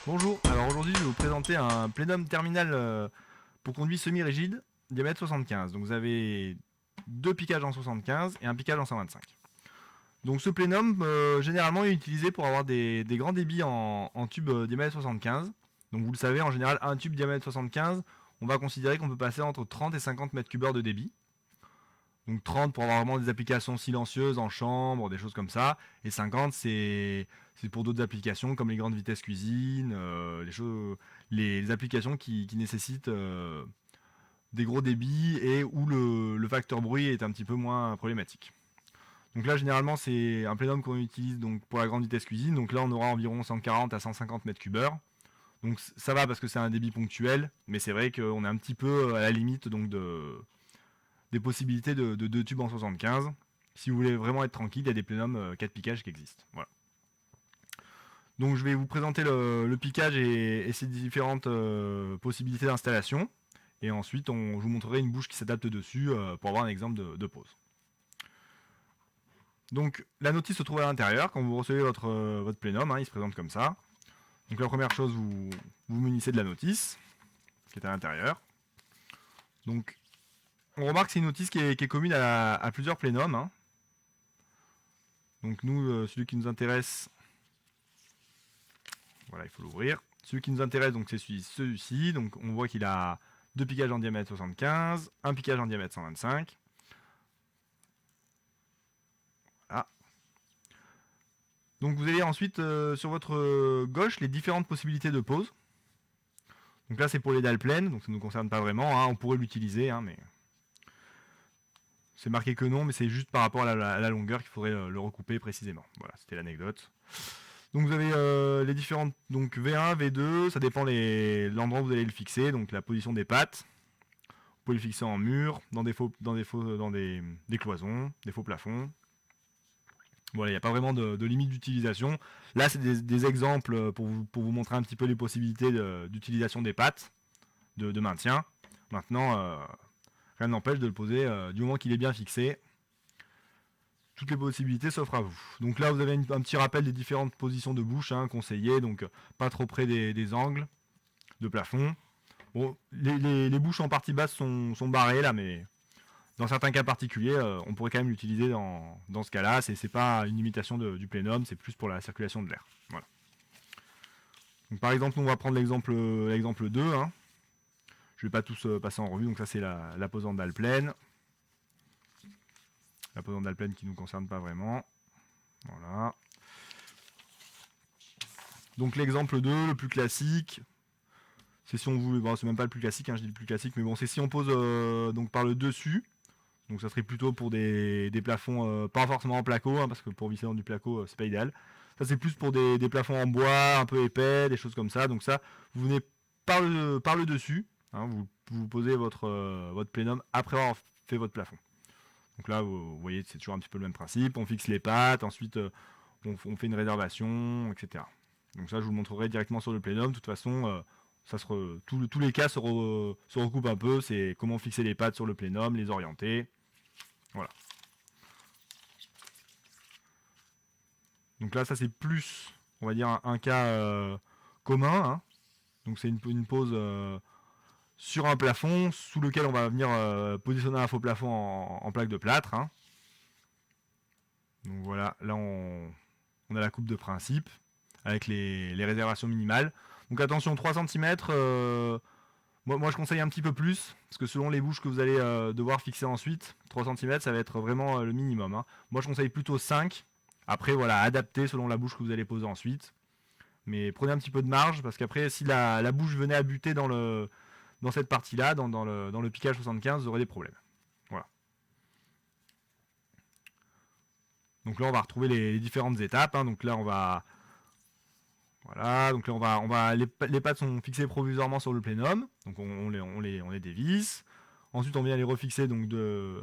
Bonjour, alors aujourd'hui je vais vous présenter un plénum terminal pour conduit semi-rigide, diamètre 75. Donc vous avez deux piquages en 75 et un piquage en 125. Donc ce plénum généralement est utilisé pour avoir des grands débits en tube diamètre 75. Donc vous le savez, en général un tube diamètre 75, on va considérer qu'on peut passer entre 30 et 50 mètres cubes heure de débit. Donc 30 pour avoir vraiment des applications silencieuses en chambre, des choses comme ça. Et 50 c'est pour d'autres applications comme les grandes vitesses cuisine, les applications qui nécessitent des gros débits et où le facteur bruit est un petit peu moins problématique. Donc là généralement c'est un plénum qu'on utilise donc pour la grande vitesse cuisine. Donc là on aura environ 140 à 150 mètres cubes heure. Donc ça va parce que c'est un débit ponctuel, mais c'est vrai qu'on est un petit peu à la limite donc des possibilités de 2 tubes en 75. Si vous voulez vraiment être tranquille, il y a des plénums 4 piquages qui existent. Voilà. Donc je vais vous présenter le piquage et ses différentes possibilités d'installation. Et ensuite, je vous montrerai une bouche qui s'adapte dessus pour avoir un exemple de pose. Donc la notice se trouve à l'intérieur. Quand vous recevez votre plénum, il se présente comme ça. Donc la première chose, vous munissez de la notice qui est à l'intérieur. Donc on remarque que c'est une notice qui est commune à plusieurs plénums. Donc nous, celui qui nous intéresse, voilà, il faut l'ouvrir. Celui qui nous intéresse, donc c'est celui-ci. Donc on voit qu'il a deux piquages en diamètre 75, un piquage en diamètre 125. Voilà. Donc vous avez ensuite sur votre gauche les différentes possibilités de pose. Donc là c'est pour les dalles pleines, donc ça ne nous concerne pas vraiment. On pourrait l'utiliser, mais c'est marqué que non, mais c'est juste par rapport à la longueur qu'il faudrait le recouper précisément. Voilà, c'était l'anecdote. Donc vous avez les différentes, donc V1, V2, ça dépend l'endroit où vous allez le fixer, donc la position des pattes. Vous pouvez le fixer en mur, dans des cloisons, des faux plafonds. Voilà, il n'y a pas vraiment de limite d'utilisation. Là, c'est des exemples pour vous montrer un petit peu les possibilités d'utilisation des pattes, de maintien. Maintenant, rien n'empêche de le poser du moment qu'il est bien fixé. Toutes les possibilités s'offrent à vous. Donc là, vous avez un petit rappel des différentes positions de bouche conseillées, donc pas trop près des angles de plafond. Bon, les bouches en partie basse sont barrées là, mais dans certains cas particuliers, on pourrait quand même l'utiliser dans ce cas-là. C'est pas une limitation du plénum, c'est plus pour la circulation de l'air. Voilà. Donc, par exemple, on va prendre l'exemple 2. Je ne vais pas tous passer en revue. Donc ça, c'est la posante dalle pleine. La posante dalle pleine qui ne nous concerne pas vraiment. Voilà. Donc l'exemple 2, le plus classique, c'est si on voulait, bon, c'est même pas le plus classique, je dis le plus classique, mais bon, c'est si on pose donc par le dessus. Donc ça serait plutôt pour des plafonds, pas forcément en placo, parce que pour visser dans du placo, c'est pas idéal. Ça c'est plus pour des plafonds en bois, un peu épais, des choses comme ça. Donc ça, vous venez par le dessus, vous posez votre plénum après avoir fait votre plafond. Donc là, vous voyez, c'est toujours un petit peu le même principe. On fixe les pattes, ensuite on fait une réservation, etc. Donc ça, je vous le montrerai directement sur le plénum. De toute façon, tous les cas se recoupent un peu. C'est comment fixer les pattes sur le plénum, les orienter. Voilà. Donc là, ça c'est plus, on va dire, un cas commun. Donc c'est une pose sur un plafond sous lequel on va venir positionner un faux plafond en plaque de plâtre. Donc voilà, là on a la coupe de principe avec les réservations minimales. Donc attention, 3 cm, moi je conseille un petit peu plus, parce que selon les bouches que vous allez devoir fixer ensuite, 3 cm ça va être vraiment le minimum. Moi je conseille plutôt 5. Après voilà, adapter selon la bouche que vous allez poser ensuite. Mais prenez un petit peu de marge, parce qu'après si la bouche venait à buter dans cette partie-là, dans le piquage 75, vous aurez des problèmes. Voilà. Donc là on va retrouver les différentes étapes. Donc là on va... Voilà, donc là les pattes sont fixées provisoirement sur le plénum, donc on les dévisse. Ensuite on vient les refixer donc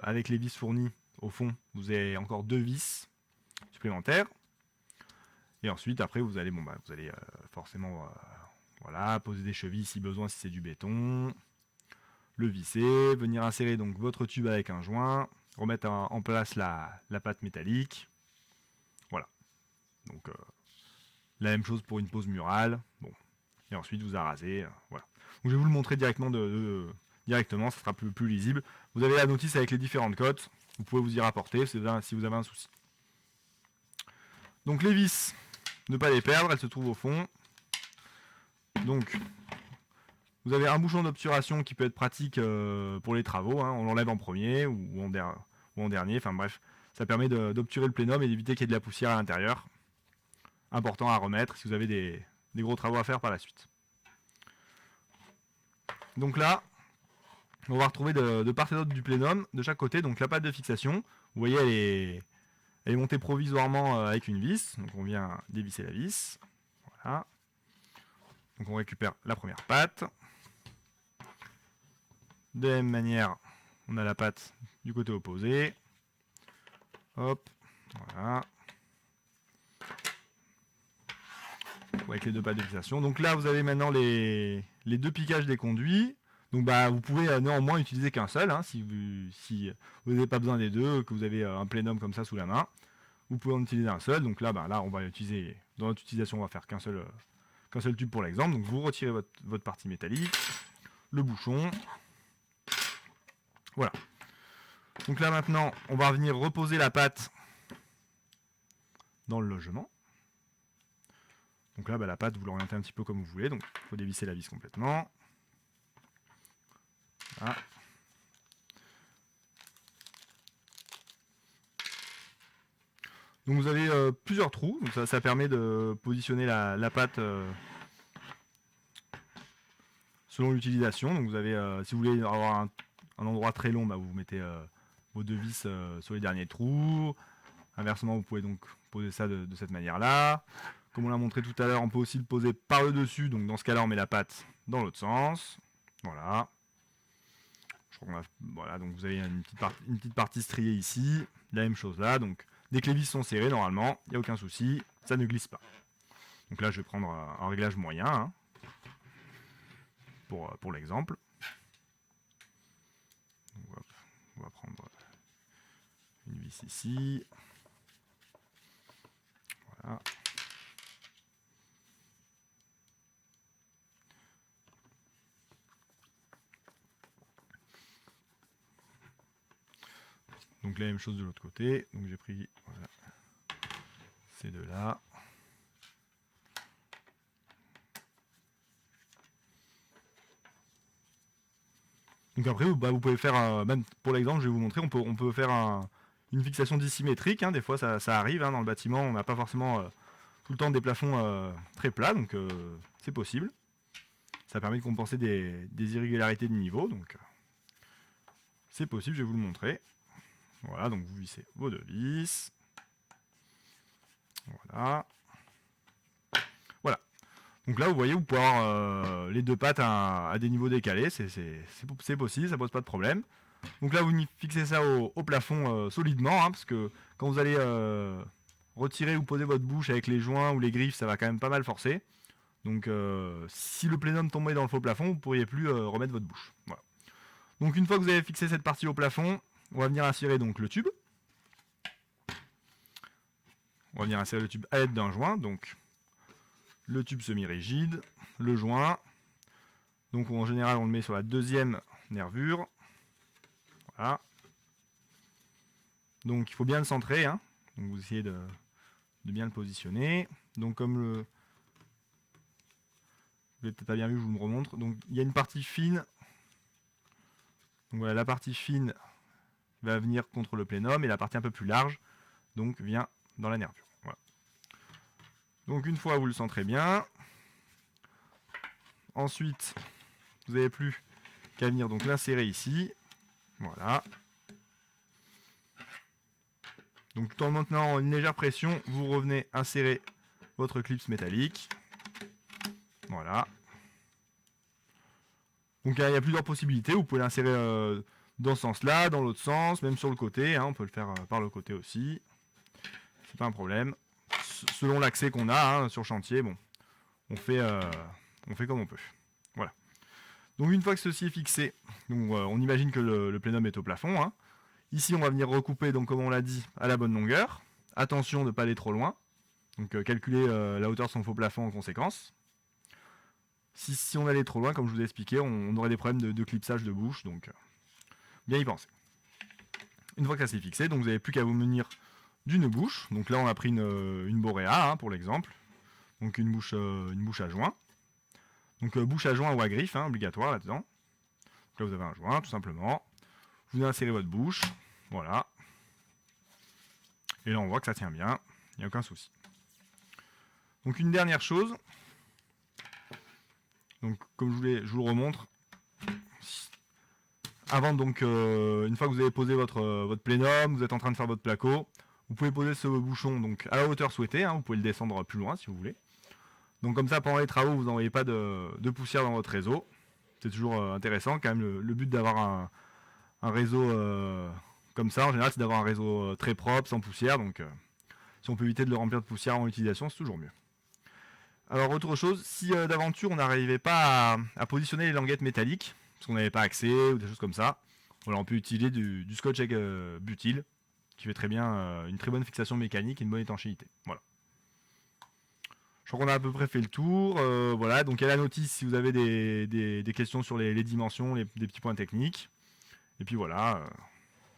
avec les vis fournies au fond, vous avez encore 2 vis supplémentaires. Et ensuite après vous allez forcément voilà, poser des chevilles si besoin, si c'est du béton, le visser, venir insérer donc votre tube avec un joint, remettre en place la pâte métallique. Voilà. Donc la même chose pour une pose murale. Bon. et ensuite vous arasez. Voilà. Donc, je vais vous le montrer directement, directement, ça sera plus lisible. Vous avez la notice avec les différentes cotes, vous pouvez vous y rapporter si vous avez un souci. Donc les vis, ne pas les perdre, elles se trouvent au fond. Donc vous avez un bouchon d'obturation qui peut être pratique pour les travaux, hein. On l'enlève en premier ou en dernier, enfin bref, ça permet d'obturer le plénum et d'éviter qu'il y ait de la poussière à l'intérieur. Important à remettre si vous avez des gros travaux à faire par la suite. Donc là, on va retrouver de part et d'autre du plénum de chaque côté, donc la pâte de fixation, vous voyez elle est montée provisoirement avec une vis, donc on vient dévisser la vis, voilà. Donc on récupère la première pâte. De la même manière, on a la pâte du côté opposé. Hop, voilà. Avec les deux pâtes de fixation. Donc là, vous avez maintenant les deux piquages des conduits. Donc vous pouvez néanmoins utiliser qu'un seul, hein, si vous n'avez pas besoin des deux, que vous avez un plénum comme ça sous la main. Vous pouvez en utiliser un seul. Donc là, on va utiliser, dans notre utilisation, on va faire qu'un seul tube pour l'exemple. Donc vous retirez votre partie métallique, le bouchon. Voilà. Donc là maintenant, on va venir reposer la pâte dans le logement. Donc là, la pâte, vous l'orientez un petit peu comme vous voulez. Donc il faut dévisser la vis complètement. Voilà. Donc vous avez plusieurs trous. Donc ça permet de positionner la pâte selon l'utilisation. Donc vous avez, si vous voulez avoir un endroit très long, vous mettez vos deux vis sur les derniers trous. Inversement, vous pouvez donc poser ça de cette manière-là. Comme on l'a montré tout à l'heure, on peut aussi le poser par le dessus. Donc dans ce cas-là, on met la pâte dans l'autre sens. Voilà. Voilà, donc vous avez une petite partie striée ici. La même chose là. Donc dès que les vis sont serrées, normalement, il n'y a aucun souci. Ça ne glisse pas. Donc là, je vais prendre un réglage moyen, hein, pour l'exemple. On va prendre une vis ici. Voilà. Donc la même chose de l'autre côté. Donc j'ai pris ces deux-là. Donc après, vous pouvez faire, même pour l'exemple, je vais vous montrer, on peut faire une fixation dissymétrique. Hein. Des fois, ça arrive, hein, dans le bâtiment, on n'a pas forcément tout le temps des plafonds très plats, donc c'est possible. Ça permet de compenser des irrégularités de niveau, donc c'est possible, je vais vous le montrer. Voilà, donc vous vissez vos deux vis. Voilà. Voilà. Donc là, vous voyez, vous pouvez avoir les deux pattes à des niveaux décalés. C'est possible, ça pose pas de problème. Donc là, vous fixez ça au plafond solidement, hein, parce que quand vous allez retirer ou poser votre bouche avec les joints ou les griffes, ça va quand même pas mal forcer. Donc si le plénum tombait dans le faux plafond, vous ne pourriez plus remettre votre bouche. Voilà. Donc une fois que vous avez fixé cette partie au plafond, on va venir insérer donc le tube. On va venir insérer le tube à l'aide d'un joint. Donc le tube semi-rigide, le joint. Donc en général, on le met sur la deuxième nervure. Voilà. Donc il faut bien le centrer, hein. Donc vous essayez de bien le positionner. Donc comme vous l'avez peut-être pas bien vu, je vous le remontre. Donc il y a une partie fine. Donc voilà, la partie fine va venir contre le plénum et la partie un peu plus large donc vient dans la nervure. Voilà. Donc une fois vous le centrez bien, ensuite vous n'avez plus qu'à venir donc l'insérer ici. Voilà. Donc tout en maintenant une légère pression, vous revenez insérer votre clips métallique. Voilà. Donc il y a plusieurs possibilités, vous pouvez l'insérer dans ce sens-là, dans l'autre sens, même sur le côté, hein, on peut le faire par le côté aussi. C'est pas un problème. Selon l'accès qu'on a, hein, sur chantier, bon, on fait comme on peut. Voilà. Donc une fois que ceci est fixé, donc, on imagine que le plénum est au plafond. Hein. Ici, on va venir recouper, donc comme on l'a dit, à la bonne longueur. Attention de ne pas aller trop loin. Donc calculer la hauteur de son faux plafond en conséquence. Si on allait trop loin, comme je vous ai expliqué, on aurait des problèmes de clipsage de bouche, donc bien y penser. Une fois que ça s'est fixé, donc vous n'avez plus qu'à vous munir d'une bouche. Donc là, on a pris une Borea, pour l'exemple. Donc une bouche à joint. Donc bouche à joint ou à griffe, obligatoire là-dedans. Donc là, vous avez un joint, tout simplement. Vous insérez votre bouche, voilà. Et là, on voit que ça tient bien, il n'y a aucun souci. Donc une dernière chose, donc comme je vous le remontre, avant donc, une fois que vous avez posé votre plénum, vous êtes en train de faire votre placo, vous pouvez poser ce bouchon donc à la hauteur souhaitée, vous pouvez le descendre plus loin si vous voulez. Donc comme ça, pendant les travaux, vous n'envoyez pas de poussière dans votre réseau. C'est toujours intéressant, quand même le but d'avoir un réseau comme ça, en général, c'est d'avoir un réseau très propre, sans poussière, donc si on peut éviter de le remplir de poussière en utilisation, c'est toujours mieux. Alors autre chose, si d'aventure on n'arrivait pas à positionner les languettes métalliques, parce qu'on n'avait pas accès ou des choses comme ça, voilà, on peut utiliser du scotch avec butyl, qui fait très bien une très bonne fixation mécanique et une bonne étanchéité. Voilà. Je crois qu'on a à peu près fait le tour. Voilà, donc il y a la notice si vous avez des questions sur les dimensions, des petits points techniques. Et puis voilà,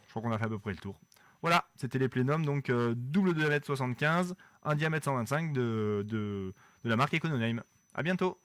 je crois qu'on a fait à peu près le tour. Voilà, c'était les plénums, donc double diamètre 75, un diamètre 125 de la marque Econoname. A bientôt.